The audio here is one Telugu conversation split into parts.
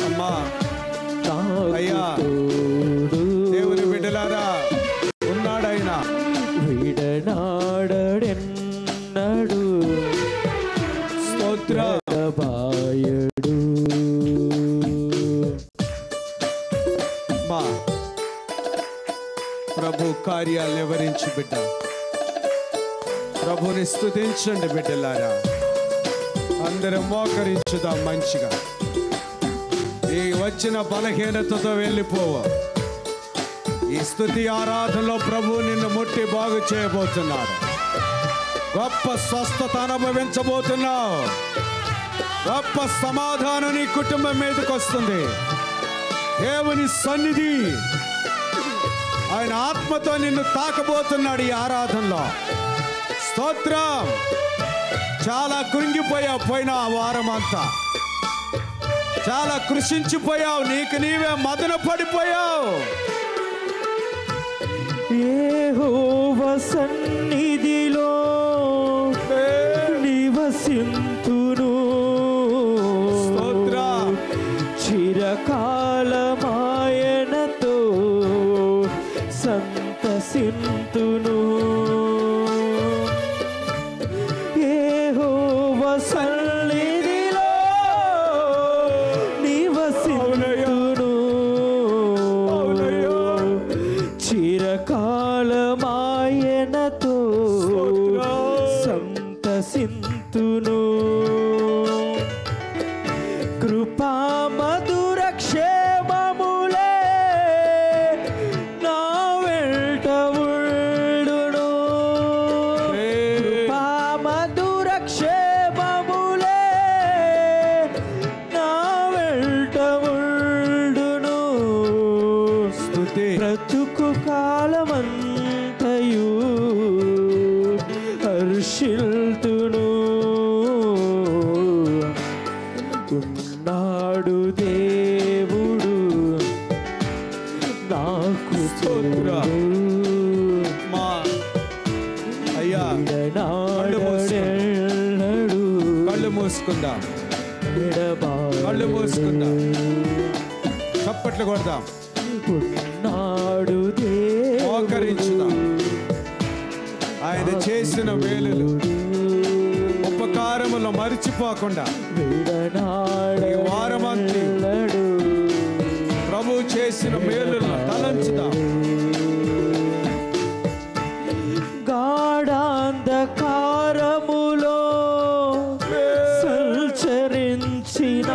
అమ్మా అయ్యా దేవుని బిడ్డలారా ఉన్నాడైనా విడనాడెన్నడు స్తోత్ర బాయడు. మా ప్రభు కార్యాలు వివరించి బిడ్డ ప్రభుని స్తుతించండి బిడ్డలారా. అందరం మోకరించుదాం మంచిగా. ఈ వచ్చిన బలహీనతతో వెళ్ళిపోవ. ఈ స్తుతి ఆరాధనలో ప్రభు నిన్ను ముట్టి బాగు చేయబోతున్నాడు. గొప్ప స్వస్థత అనుభవించబోతున్నావు. గొప్ప సమాధానం నీ కుటుంబం మీదకి వస్తుంది. దేవుని సన్నిధి ఆయన ఆత్మతో నిన్ను తాకబోతున్నాడు ఈ ఆరాధనలో. స్తోత్రం. చాలా కృంగిపోయావు పోయిన వారం అంతా. చాలా కృషించిపోయావు. నీకు నీవే మదన పడిపోయావు. యెహోవా సన్నిధిలో నివసింతును. స్తోత్రం. చిరకాలమాయనతో సంతసింతును. యెహోవా సన్నిధిలో నివసింతును. చిరకాలమాయనతో సంతసింతును. కృపా మధుర క్షేమములే నా వెంట ఉండును. కృపా మధుర క్షేమములే నా వెంట ఉండును. స్తుతి. బ్రతుకు కాలమంతయు హర్షిల్తును. ఉన్నాడు దేవుడు నాకు తోడు. మా అయ్యా విడనాడెన్నడు కళ్ళు మూసుకుందాం. విడబాయడు. కళ్ళు మూసుకుందాం. చప్పట్లు కొడదాం. ఉన్నాడు మోకరించుదాం. ఆయన చేసిన మేలులు ఉపకారములు మరిచిపోకుండా ఈ వారమంతి ప్రభు చేసిన మేలులను తలంచుదాం. గాఢాంధకారములో సంచరించిన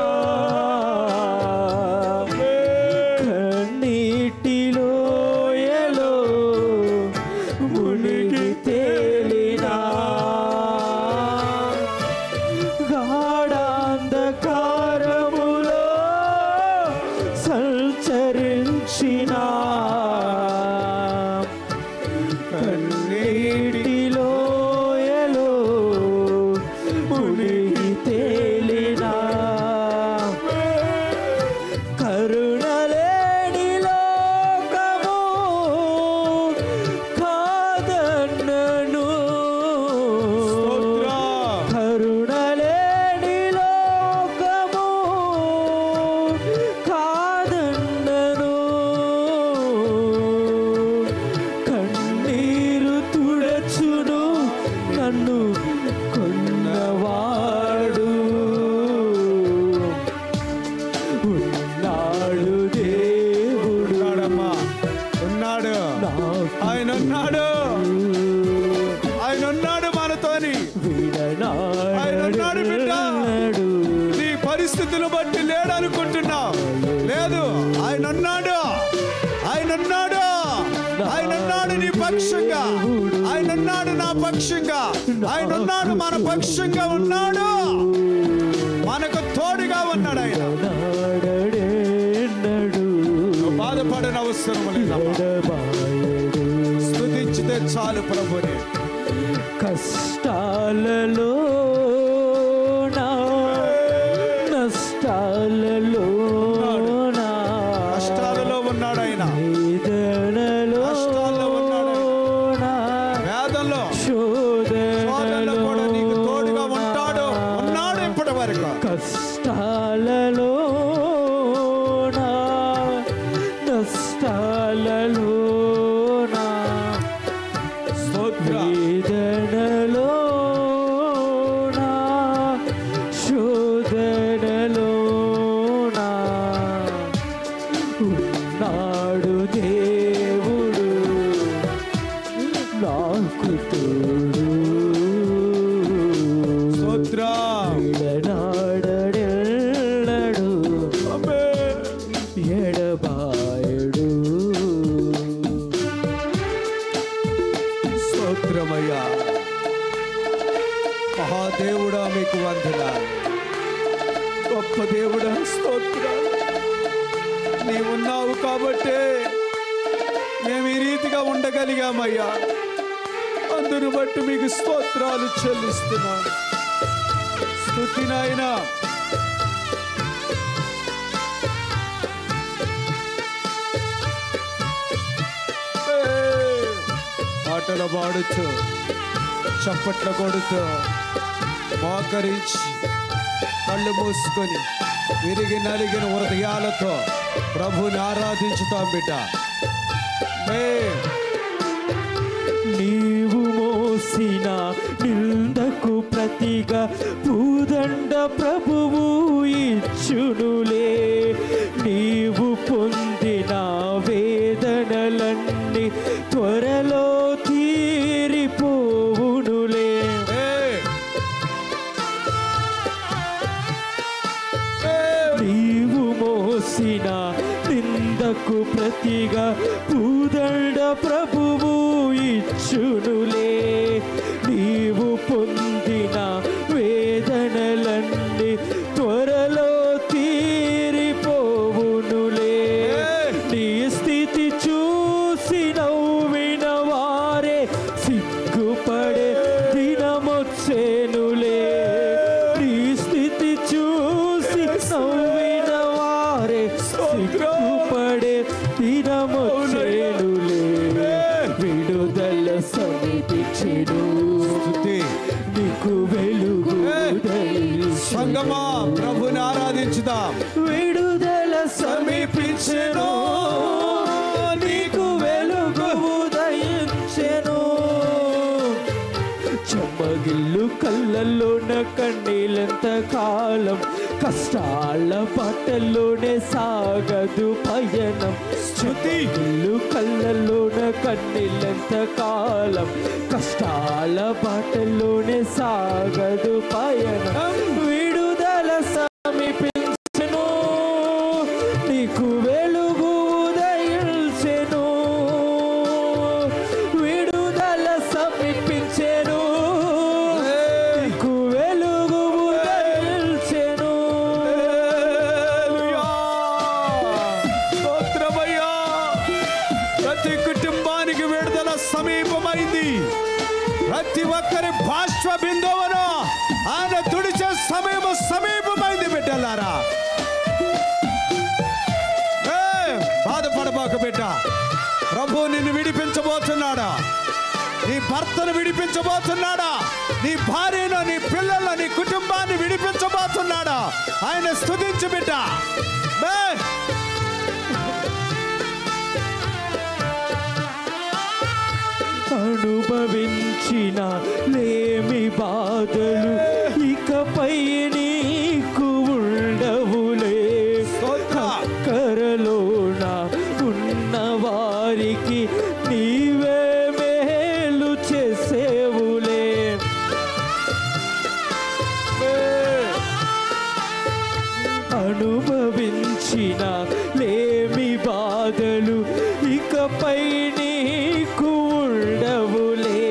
కన్నీటిలోయలో మునిగి తేలిన గాఢాంధకారములో సంచరించిన కన్నీటిలోయలో మునిగి తేలిన కరుణలేని లోకము కాదన్నను. కరుణలేని లోకము కాదన్నను. కన్నీరు తుడచును నన్ను కొన్నవాడు. ఉన్నాడు దేవుడు. ఉన్నాడమ్మా. ఉన్నాడు. ఆయన ఉన్నాడు. ఆయన ఉన్నాడు మనతోని. ఆయన ఉన్నాడు బిడ్డ. నీ పరిస్థితులు బట్టి లేడనుకుంటున్నావు. లేదు, ఆయన ఉన్నాడు. ఆయన ఉన్నాడు. ఆయన ఉన్నాడు నీ పక్షంగా. ఆయన ఉన్నాడు నా పక్షంగా. ఆయన ఉన్నాడు మన పక్షంగా ఉన్నాడు. మనకు తోడుగా ఉన్నాడు ఆయన. నువ్వు బాధపడని అవసరం లేదమ్మా. స్తుతించితే చాలు ప్రభుని. కష్టాలలో నష్టాలలో కష్టాలలో ఉన్నాడు ఆయన. వేదనలో కష్టాల్లో ఉన్నాడు. వేదనలో శోధనలో కూడా నీకు తోడుగా ఉంటాడు. ఉన్నాడు ఇప్పటి వరకు. కష్టాలలోనా నష్టాలలోనా వేదనలోనా శోధనలోనా ఉన్నాడు దేవుడు నాకు తోడు ఎడనాడెల్లడు ఎడబాయడు. స్తోత్రమయ్యా. మహాదేవుడా మీకు వందనాలు. గొప్ప దేవుడా స్తోత్రాలు. నీవున్నావు కాబట్టే మేము ఈ రీతిగా ఉండగలిగామయ్యా. అందును బట్టి మీకు స్తోత్రాలు చెల్లిస్తున్నాను. స్తుతి నాయనా. పాటలు పాడుతూ చప్పట్లు కొడుతూ మోకరించి కళ్ళు మూసుకొని విరిగి నలిగిన హృదయాలతో ప్రభుని ఆరాధించుతాం బిడ్డ. నీవు మోసిన నిందకు ప్రతిగా పూదండ ప్రభువు ఇచ్చునులే. నీవు పొందిన వేదనలన్నీ త్వరలో తీరిపోవునులే. నీవు మోసిన నిందకు ప్రతిగా పూదండ ప్రభువు ఇచ్చునులే. నీవు పొందిన వేదనలన్నీ త్వరలో తీరిపోవునులే. నీ స్థితి చూసి నవ్విన వారే సిగ్గుపడే దినమొచ్చేనులే. నీ స్థితి చూసి నవ్విన వారే సిగ్గుపడే దినమొచ్చేనులే. విడుదల సమీపించెను నీకు వెలుగు సంగమా ప్రభుని ఆరాధించుదాం. విడుదల సమీపించెను నీకు వెలుగు ఉదయించెను. చెమ్మగిల్లు కళ్ళల్లోన కన్నీళ్ళంత కాలం కష్టాల బాటల్లోనే సాగదు పయనం. స్తుతిల్లు కళ్ళల్లోన కన్నీళ్ళంత కాలం కష్టాల బాటల్లోనే సాగదు పయనం. విడుదల సమీపించెను నీకు వెలుగు ఉదయించెను. విడుదల సమీపించెను నీకు వెలుగు ఉదయించెను. స్తోత్రమయ్యా. ప్రతి కుటుంబానికి విడుదల సమీపమైంది. ప్రతి ఒక్కరి బాష్ప బిందువును ఆయన తుడిచే సమీపమైంది బిడ్డలారా. బాధపడబాక బిడ్డ. ప్రభు నిన్ను విడిపించబోతున్నాడా? నీ భర్తను విడిపించబోతున్నాడా? నీ భార్యను, నీ పిల్లలను, నీ కుటుంబాన్ని విడిపించబోతున్నాడా? ఆయన స్తుతించు బిడ్డ. అనుభవించిన లేమి బాధలు ఇకపై నీకు ఉండవులే. కరలోన ఉన్న వారికి నీవే మేలు చేసేవులే. అనుభవించిన లేమి బాధలు ఇకపై నీకు ఉండవులే.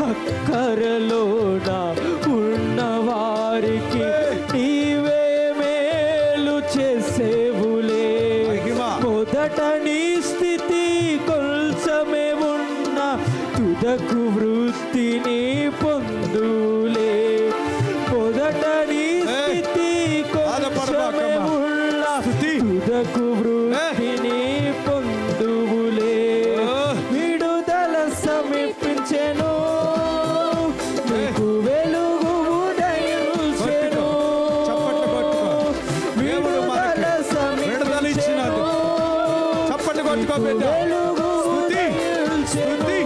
అక్కరలోన ఉన్న వారికి నీవే మేలు చేసేవులే. మొదట నీ స్థితి కొంచెమే ఉన్న తుదకు వృత్తిని పొందులే. మొదట నీ స్థితి కొంచెమే ఉన్న తుదకు వృత్తిని పొందువులే. విడుదల సమీపించెను నీకు వెలుగు ఉదయించెను. పట్టుకో బిడ్డ. స్తుతి స్తుతి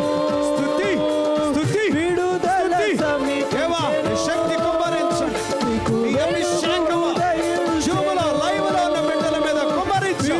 స్తుతి స్తుతి స్తుతి. దేవా నీ శక్తి కుమ్మరించండి. నీ అభిషేకము జూములో లైవ్లో ఉన్న బిడ్డల మీద కుమ్మరించు.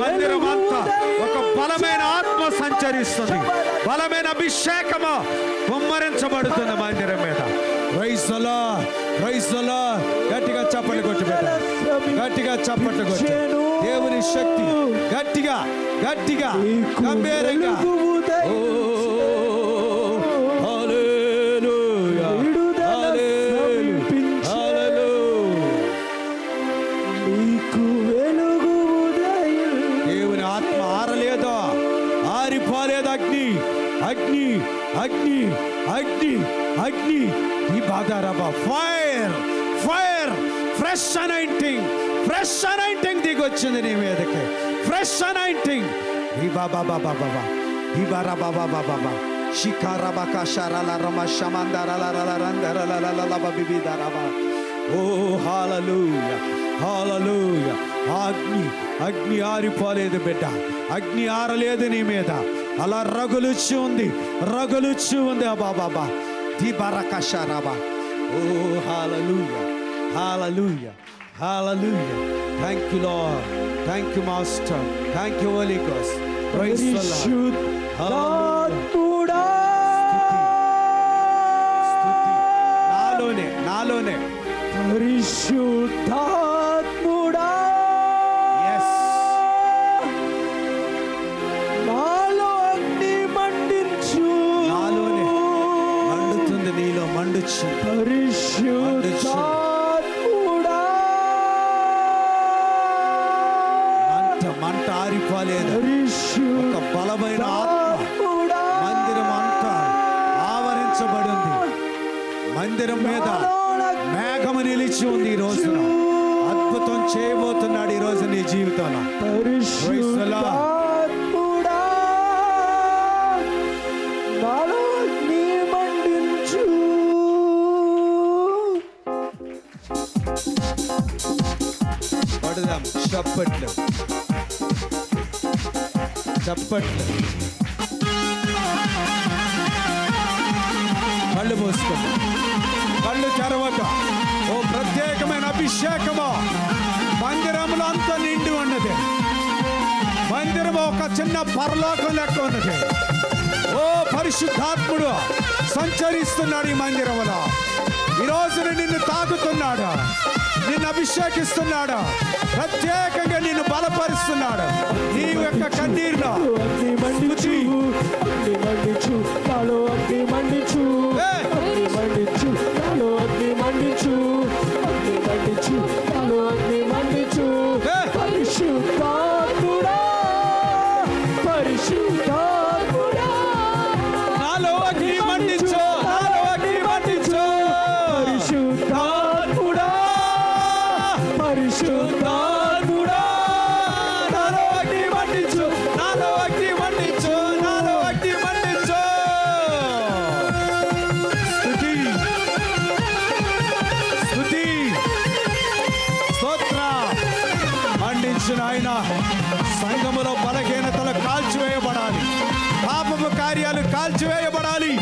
మందిరం అంతా ఒక బలమైన ఆత్మ సంచరిస్తుంది, బలమైన అభిషేకము కుమ్మరించబడుతుంది మందిరం మీద. Praise the Lord, praise the Lord. గట్టిగా చప్పట్లు కొట్టు బిడ్డ, గట్టిగా చప్పట్లు కొట్టు. దేవుని శక్తి గట్టిగా గట్టిగా గంభీరంగా. ఓ హల్లెలూయా, దేవుని ఆత్మ ఆరలేదా, ఆరిపోలేదు. అగ్ని అగ్ని అగ్ని అగ్ని అగ్ని ఈ బాధారబా. Fire fire, fresh anointing, fresh anointing దిగొచ్చింది నీ మీదకి. Fresh anointing. ఈ బాబా బాబా బాబా ఈ బారా బాబా బాబా బాబా షికారబా కషారాల రమ షమందరలలరందరలలలల బిబిదరబా. ఓ హల్లెలూయా, హల్లెలూయా. అగ్ని అగ్ని ఆరిపోలేదు బిడ్డ, అగ్ని ఆరలేదు నీ మీద. అలా రగులుచ్చు ఉంది, రగులుచ్చు ఉంది. బాబా ది బరకషారాబా. Oh hallelujah, hallelujah, hallelujah. Thank you Lord, thank you master, thank you Holy Ghost. Praise the Lord. పరిశుద్ధాత్ముడా, నాలోనే నాలోనే పరిశుద్ధాత్ముడా, నాలో అగ్ని మండించు. నాలోనే మండుతుంది, నీలో మండుచు. పరిశుద్ధాత్ముడా, మంట ఆరిపోలేదు. ఒక బలమైన ఆత్మ మందిరం అంతా ఆవరించబడింది. మందిరం మీద మేఘము నిలిచి ఉంది. ఈ రోజున అద్భుతం చేయబోతున్నాడు ఈ రోజు నీ జీవితంలో. పరిశుద్ధాత్ముడా, నాలో అగ్ని మండించు. పడదాం చప్పట్లు, చప్పట్లు. కళ్ళు మూసుకోండి, కళ్ళు తెరవక. ఓ ప్రత్యేకమైన అభిషేకము మందిరంలో అంతా నిండి ఉన్నది. మందిరం ఒక చిన్న పరలోకం లెక్క ఉన్నది. ఓ పరిశుద్ధాత్ముడు సంచరిస్తున్నాడు ఈ మందిరంలో. ఈ రోజున నిన్ను తాకుతున్నాడు, నిన్ను అభిషేకిస్తున్నాడు, ప్రత్యేకంగా నిన్ను బలపరుస్తున్నాడు. నీ యొక్క కన్నీరులో అగ్ని మండించు, అగ్ని మండించు, నాలో అగ్ని మండించు, అగ్ని మండించు, నాలో అగ్ని మండించు, అగ్ని మండించు, నాలో అగ్ని మండించు. పరిశుద్ధాత్ముడా, పరిశుద్ధాత్ముడా, నాలో అగ్ని మండించు, నాలో అగ్ని మండించు. పరిశుద్ధాత్ముడా, పరిశుద్ధాత్ముడా, నాలో అగ్ని మండించు, నాలో అగ్ని మండించు, నాలో అగ్ని మండించు. స్తుతి, స్తుతి, స్తోత్ర. మండించిన ఆయన సంఘములో బలహీనతలు కాల్చివేయబడాలి, పాపపు కార్యాలు కాల్చివేయబడాలి,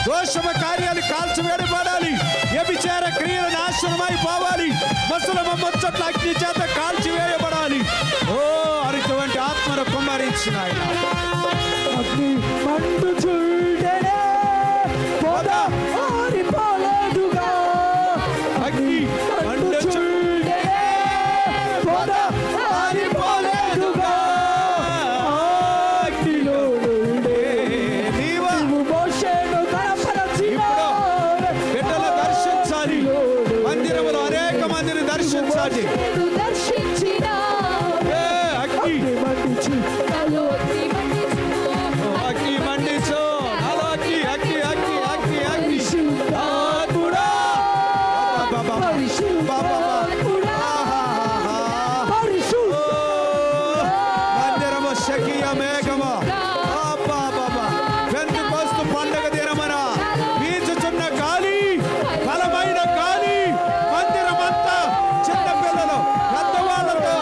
దోషమ కార్యాలు కాల్చివేయబడాలి, వ్యభిచార క్రియలు నాశనమైపోవాలి, ముసలమ్మ ముచ్చట్ల అగ్ని చేత కాల్చివేయబడాలి. ఓ అటువంటి ఆత్మను కుమ్మరించిన ఆయన అగ్ని మండుచుండెనే, పొద ఆరిపోలేదుగా. అగ్ని మండుచుండెనే, పొద ఆరిపోలేదుగా. అగ్నిలో నుండే నీవు మోషేను కనపరచినావు. బిడ్డలు దర్శించాలి, మందిరములో అనేక మందిని దర్శించాలి. ఏ అగ్ని మండించు, అగ్ని మండించు, నాలో అగ్ని అగ్ని అగ్ని అగ్ని అగ్ని. పరిశుద్ధాత్ముడా, పరిశుద్ధాత్ముడా, మందిరము శకీయ మేఘము. పెంతెకోస్తు పండుగ దినమున వీచుచున్న గాలి, బలమైన గాలి మందిరమంతా చిన్న పిల్లలు పెద్దవాళ్ళతో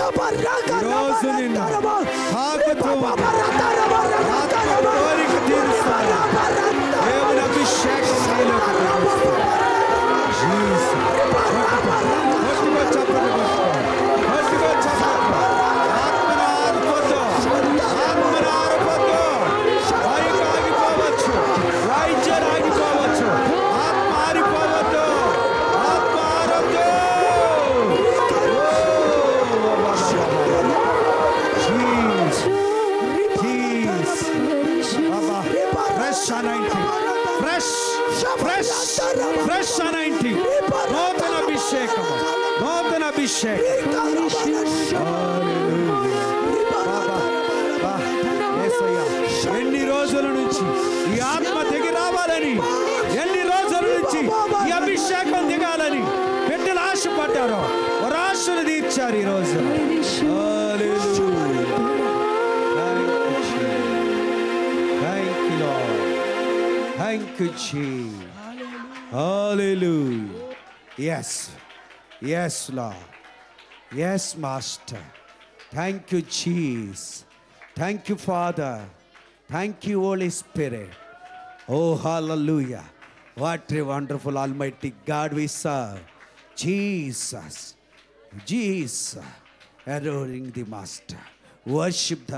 ఈరోజు నిన్ను తాకుతూ కోరిక తీరుస్తాను. దేవుని అభిషేకం నీలోకి ప్రవేశిస్తుంది. గట్టిగా చప్పట్లు కొట్టుకో. గట్టిగా చప్పట్లు. ఆత్మను ఆర్పొద్దు. ఆత్మను ఆర్పొద్దు. పైకి ఆగిపోవచ్చు, వైద్యులు ఆగిపోవచ్చు, ఆత్మ ఆరిపోవద్దు. ఆత్మ ఆరొద్దు. ఫ్రెష్ అనాయింటింగ్, ఫ్రెష్ అనాయింటింగ్, నూతన అభిషేకం, నూతన అభిషేకం. ఎన్ని రోజుల నుంచి ఈ ఆత్మ దిగి రావాలని, ఎన్ని రోజుల నుంచి ఈ అభిషేకం దిగాలని బిడ్డలు ఆశపడ్డారో వారు ఆశలు తీర్చారు ఈ రోజు. Thank you, Jesus. Hallelujah. Yes. Yes, Lord. Yes, Master. Thank you, Jesus. Thank you, Father. Thank you, Holy Spirit. Oh, hallelujah. What a wonderful Almighty God we serve. Jesus. Jesus. Adoring the Master. Worship the